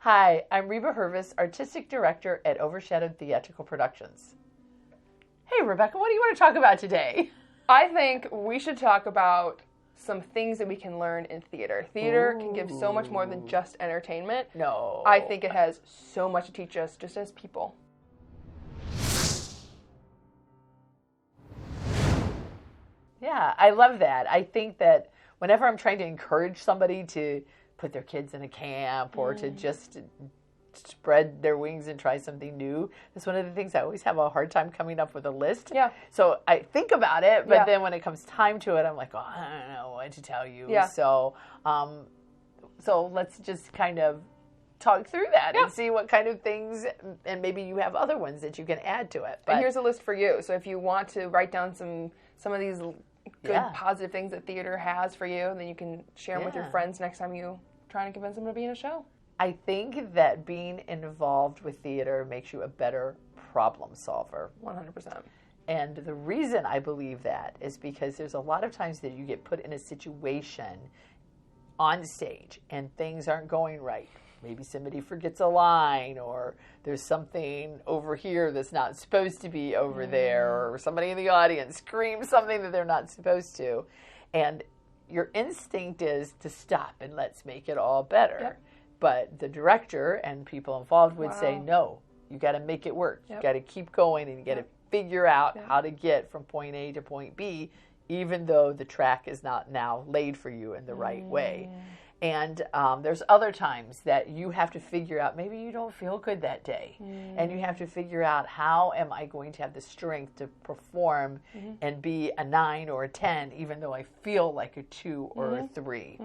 Hi, I'm Reba Hervis, Artistic Director at Overshadowed Theatrical Productions. Hey, Rebecca, what do you want to talk about today? I think we should talk about some things that we can learn in theater. Theater can give so much more than just entertainment. No. I think it has so much to teach us just as people. Yeah, I love that. I think that whenever I'm trying to encourage somebody to put their kids in a camp or to just spread their wings and try something new, that's one of the things I always have a hard time coming up with a list. Yeah. So I think about it, but Yeah. then when it comes time to it, I'm like, oh, I don't know what to tell you. Yeah. So let's just kind of talk through that and see what kind of things, and maybe you have other ones that you can add to it. But And here's a list for you. So if you want to write down some of these good positive things that theater has for you, then you can share them with your friends next time you try to convince them to be in a show. I think that being involved with theater makes you a better problem solver. 100%. And the reason I believe that is because there's a lot of times that you get put in a situation on stage and things aren't going right. Maybe somebody forgets a line, or there's something over here that's not supposed to be over there, or somebody in the audience screams something that they're not supposed to. And your instinct is to stop and let's make it all better. Yep. But the director and people involved would say, no, you got to make it work. You got to keep going, and you got to figure out how to get from point A to point B, even though the track is not now laid for you in the right way. And there's other times that you have to figure out, maybe you don't feel good that day. And you have to figure out, how am I going to have the strength to perform and be a 9 or a 10, even though I feel like a 2 or a 3.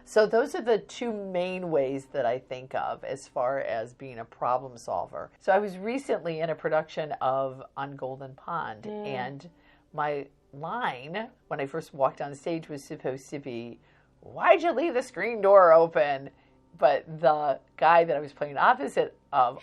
So those are the two main ways that I think of as far as being a problem solver. So I was recently in a production of On Golden Pond, and my line when I first walked on stage was supposed to be, "Why'd you leave the screen door open?" But the guy that I was playing opposite of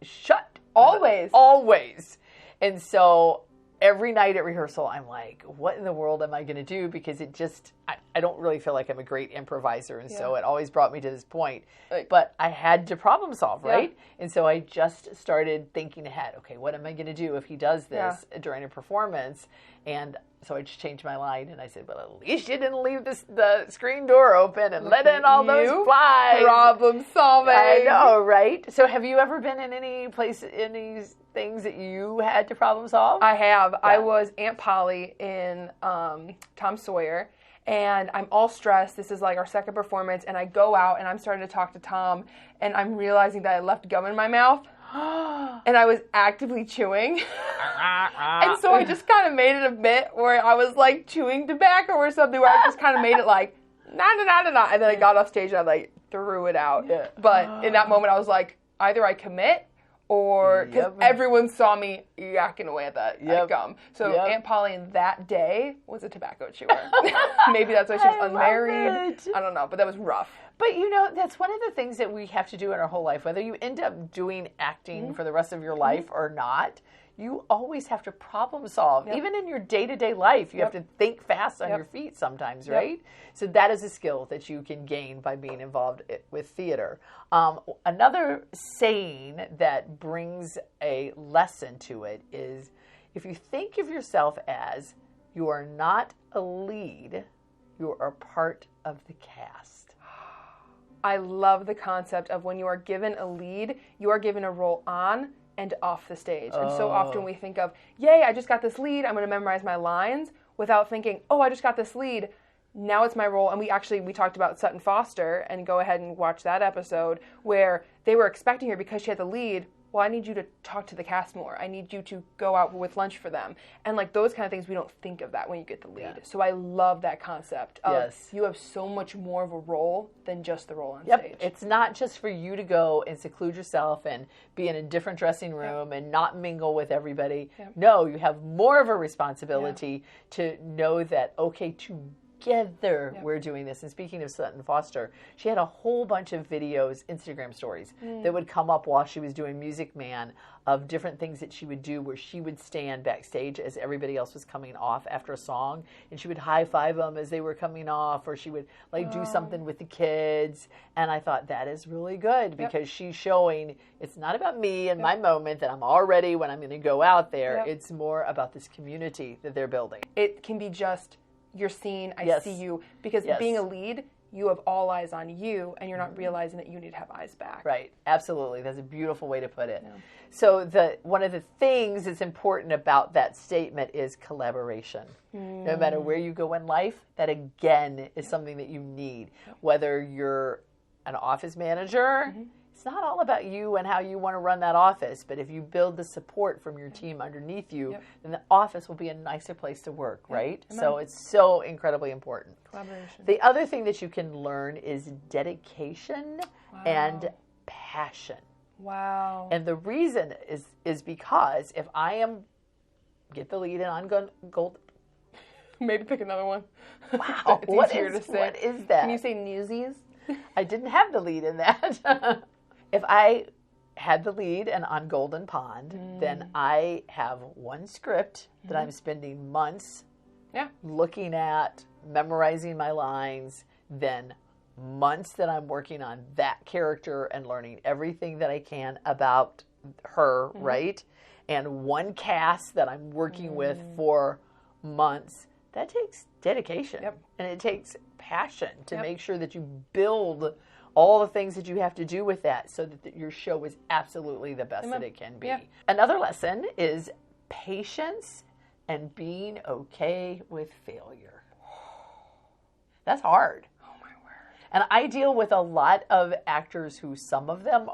shut. Always. And so every night at rehearsal, I'm like, what in the world am I going to do? Because it just, I don't really feel like I'm a great improviser. And so it always brought me to this point. But I had to problem solve, right? And so I just started thinking ahead. Okay, what am I going to do if he does this during a performance? And so I just changed my line, and I said, well, at least you didn't leave the screen door open and let in all those flies. Problem solving. I know, right? So have you ever been in any things that you had to problem solve? I have. Yeah. I was Aunt Polly in Tom Sawyer, and I'm all stressed. This is like our second performance, and I go out, and I'm starting to talk to Tom, and I'm realizing that I left gum in my mouth. And I was actively chewing. And so I just kind of made it a bit where I was like chewing tobacco or something, where I just kind of made it like, nah. And then I got off stage and I like threw it out. Yeah. But in that moment I was like, either I commit, or because everyone saw me yakking away at that gum. So Aunt Polly in that day was a tobacco chewer. Maybe that's why she was unmarried. I don't know, but that was rough. But you know, that's one of the things that we have to do in our whole life, whether you end up doing acting for the rest of your life or not. You always have to problem solve. Even in your day-to-day life, you have to think fast on your feet sometimes, right? So that is a skill that you can gain by being involved with theater. Another saying that brings a lesson to it is, if you think of yourself as you are not a lead, you are part of the cast. I love the concept of when you are given a lead, you are given a role on and off the stage. And so often we think of, yay, I just got this lead, I'm going to memorize my lines, without thinking, oh, I just got this lead, now it's my role. And we talked about Sutton Foster, and go ahead and watch that episode, where they were expecting her, because she had the lead, well, I need you to talk to the cast more. I need you to go out with lunch for them. And like those kind of things, we don't think of that when you get the lead. Yeah. So I love that concept of you have so much more of a role than just the role on stage. It's not just for you to go and seclude yourself and be in a different dressing room and not mingle with everybody. No, you have more of a responsibility to know that, okay, to together we're doing this. And speaking of Sutton Foster, she had a whole bunch of videos, Instagram stories, that would come up while she was doing Music Man of different things that she would do where she would stand backstage as everybody else was coming off after a song, and she would high-five them as they were coming off, or she would like do something with the kids. And I thought that is really good because she's showing it's not about me and my moment that I'm all ready when I'm going to go out there. It's more about this community that they're building. It can be just you're seen, I see you, because being a lead, you have all eyes on you, and you're not realizing that you need to have eyes back. Right, absolutely. That's a beautiful way to put it. Yeah. So one of the things that's important about that statement is collaboration. No matter where you go in life, that again is something that you need. Whether you're an office manager, it's not all about you and how you want to run that office, but if you build the support from your team underneath you, then the office will be a nicer place to work, right? So it's so incredibly important. Collaboration. The other thing that you can learn is dedication and passion. Wow. And the reason is because if I get the lead and I'm going gold. Maybe pick another one. Wow. What is that? Can you say Newsies? I didn't have the lead in that. If I had the lead and on Golden Pond, then I have one script that I'm spending months looking at, memorizing my lines, then months that I'm working on that character and learning everything that I can about her, right? And one cast that I'm working with for months. That takes dedication and it takes passion to make sure that you build all the things that you have to do with that so that your show is absolutely the best that it can be. Another lesson is patience and being okay with failure. That's hard. Oh my word. And I deal with a lot of actors who some of them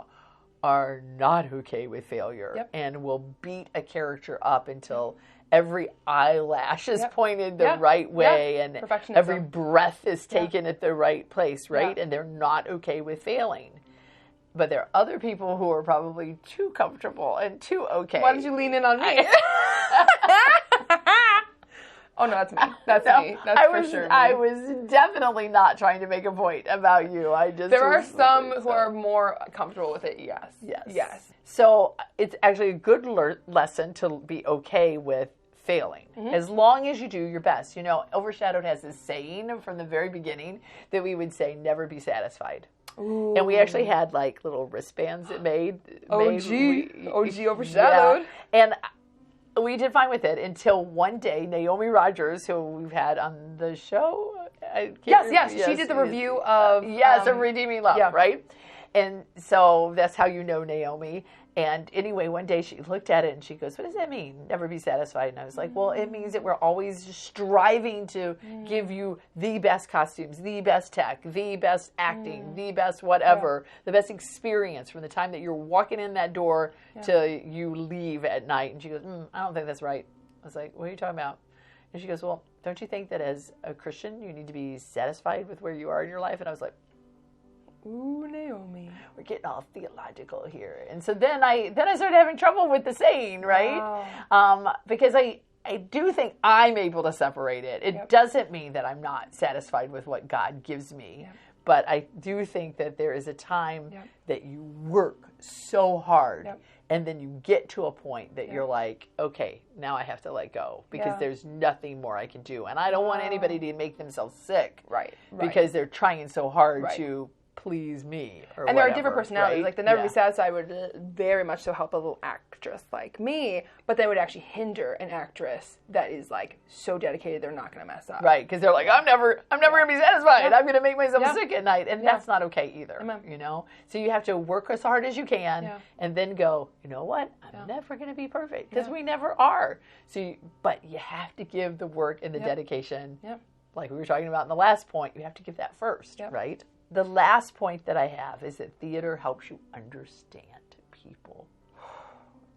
are not okay with failure and will beat a character up until every eyelash is pointed the right way and every breath is taken at the right place, right? And they're not okay with failing. But there are other people who are probably too comfortable and too okay. Why did you lean in on me? Oh, no, that's me. That's me. That's for sure me. I was definitely not trying to make a point about you. There are some who are more comfortable with it, yes. So it's actually a good lesson to be okay with failing, as long as you do your best. You know, Overshadowed has this saying from the very beginning that we would say, never be satisfied. Ooh. And we actually had like little wristbands it made. OG Overshadowed. And we did fine with it until one day Naomi Rogers, who we've had on the show. Yes, she did the review of... of Redeeming Love, right? And so that's how you know Naomi. And anyway, one day she looked at it and she goes, what does that mean, never be satisfied? And I was like, well, it means that we're always striving to give you the best costumes, the best tech, the best acting, the best whatever, the best experience from the time that you're walking in that door till you leave at night. And she goes, I don't think that's right. I was like, what are you talking about? And she goes, well, don't you think that as a Christian, you need to be satisfied with where you are in your life? And I was like, ooh, Naomi. We're getting all theological here. And so then I started having trouble with the saying, right? Wow. Because I do think I'm able to separate it. It doesn't mean that I'm not satisfied with what God gives me. But I do think that there is a time that you work so hard and then you get to a point that you're like, okay, now I have to let go because there's nothing more I can do. And I don't want anybody to make themselves sick because they're trying so hard to please me or and whatever, there are different personalities. right? Like the Never Be Satisfied would very much so help a little actress like me, but they would actually hinder an actress that is like so dedicated they're not going to mess up. Right, because they're like, I'm never going to be satisfied. I'm going to make myself sick at night, and that's not okay either. You know, so you have to work as hard as you can, and then go, you know what? I'm never going to be perfect because we never are. So, but you have to give the work and the dedication. Like we were talking about in the last point, you have to give that first, right? The last point that I have is that theater helps you understand people.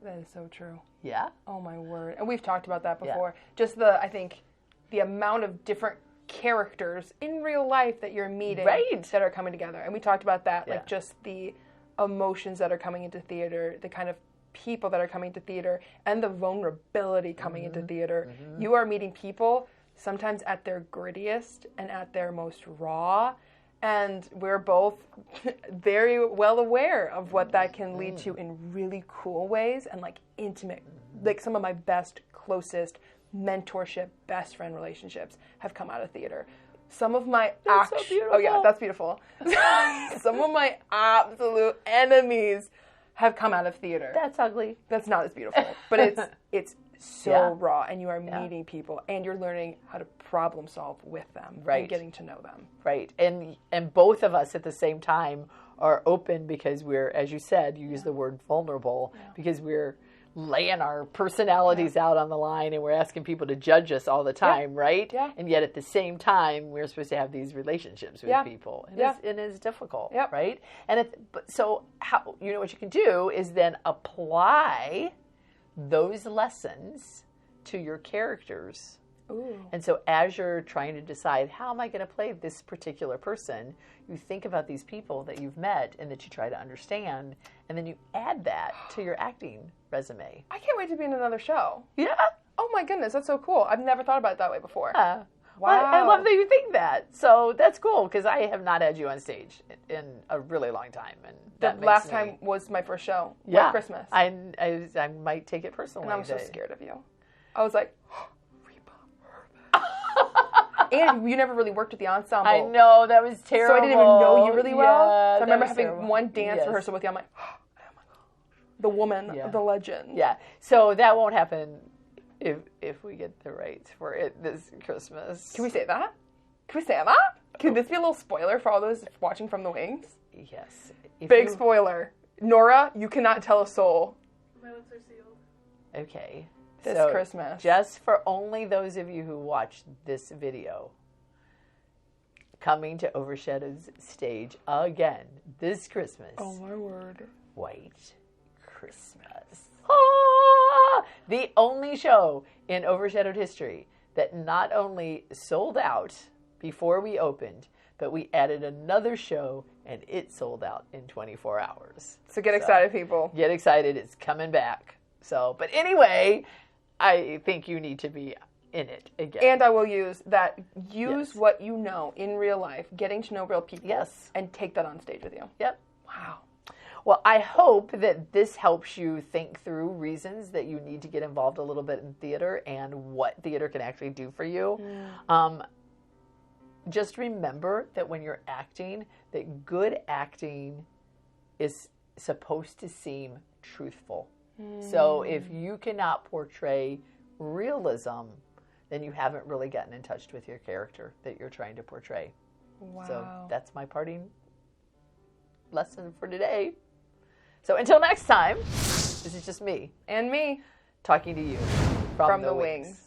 That is so true. Yeah? Oh, my word. And we've talked about that before. Just I think, the amount of different characters in real life that you're meeting that are coming together. And we talked about that, like just the emotions that are coming into theater, the kind of people that are coming to theater, and the vulnerability coming into theater. You are meeting people sometimes at their grittiest and at their most raw. And we're both very well aware of what that can lead to in really cool ways and like intimate, like some of my best, closest mentorship, best friend relationships have come out of theater. Some of my That's so beautiful. Oh yeah, that's beautiful. Some of my absolute enemies have come out of theater. That's ugly. That's not as beautiful, but it's so raw, and you are meeting people, and you're learning how to problem solve with them, and getting to know them. Right, and both of us at the same time are open because we're, as you said, you use the word vulnerable, because we're laying our personalities out on the line, and we're asking people to judge us all the time, right? Yeah. And yet at the same time, we're supposed to have these relationships with people, and it's difficult, right? And so how, you know, what you can do is then apply those lessons to your characters. Ooh. And so as you're trying to decide, how am I going to play this particular person, you think about these people that you've met and that you try to understand, and then you add that to your acting resume. I can't wait to be in another show. Yeah. Oh my goodness, that's so cool. I've never thought about it that way before. Yeah. Wow. Well, I love that you think that. So that's cool, because I have not had you on stage in a really long time. And the last time was my first show. White Christmas. I might take it personally. And I was so scared of you. I was like, and you never really worked with the ensemble. I know, that was terrible. So I didn't even know you really well. Yeah, so I remember having one dance rehearsal with you. I'm like, oh my God. The woman, the legend. Yeah. So that won't happen if we get the rights for it this Christmas. Can we say that? Can we say that? Could this be a little spoiler for all those watching from the wings? Yes. Big spoiler. Nora, you cannot tell a soul. My lips are sealed. Okay. This Christmas. Just for only those of you who watched this video, coming to Overshadow's stage again this Christmas. Oh my word. White Christmas. Ah! The only show in Overshadowed history that not only sold out before we opened, but we added another show and it sold out in 24 hours. So get excited, people. Get excited. It's coming back. So, but anyway, I think you need to be in it again. And I will use that. Use what you know in real life, getting to know real people. Yes. And take that on stage with you. Yep. Wow. Well, I hope that this helps you think through reasons that you need to get involved a little bit in theater and what theater can actually do for you. Just remember that when you're acting, that good acting is supposed to seem truthful. So if you cannot portray realism, then you haven't really gotten in touch with your character that you're trying to portray. Wow. So that's my parting lesson for today. So until next time, this is just me. And me. Talking to you From the wings.